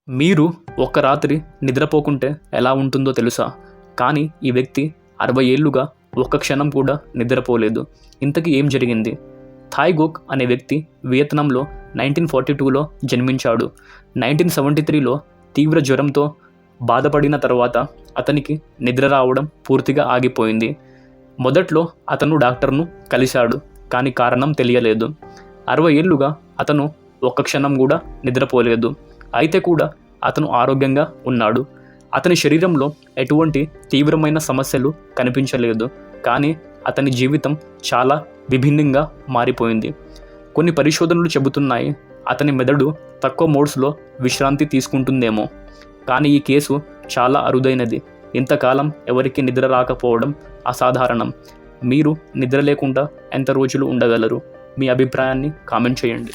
మీరు ఒక్క రాత్రి నిద్రపోకుంటే ఎలా ఉంటుందో తెలుసా? కానీ ఈ వ్యక్తి 60 ఏళ్లుగా ఒక్క క్షణం కూడా నిద్రపోలేదు. ఇంతకీ ఏం జరిగింది? థాయ్ గోక్ అనే వ్యక్తి వియత్నాంలో 1942లో జన్మించాడు. 1973లో తీవ్ర జ్వరంతో బాధపడిన తర్వాత అతనికి నిద్ర రావడం పూర్తిగా ఆగిపోయింది. మొదట్లో అతను డాక్టర్ను కలిశాడు, కానీ కారణం తెలియలేదు. 60 ఏళ్లుగా అతను ఒక్క క్షణం కూడా నిద్రపోలేదు. అయితే కూడా అతను ఆరోగ్యంగా ఉన్నాడు. అతని శరీరంలో ఎటువంటి తీవ్రమైన సమస్యలు కనిపించలేదు. కానీ అతని జీవితం చాలా విభిన్నంగా మారిపోయింది. కొన్ని పరిశోధనలు చెబుతున్నాయి అతని మెదడు తక్కువ మోడ్స్లో విశ్రాంతి తీసుకుంటుందేమో. కానీ ఈ కేసు చాలా అరుదైనది. ఇంతకాలం ఎవరికి నిద్ర రాకపోవడం అసాధారణం. మీరు నిద్ర లేకుండా ఎంత రోజులు ఉండగలరు? మీ అభిప్రాయాన్ని కామెంట్ చేయండి.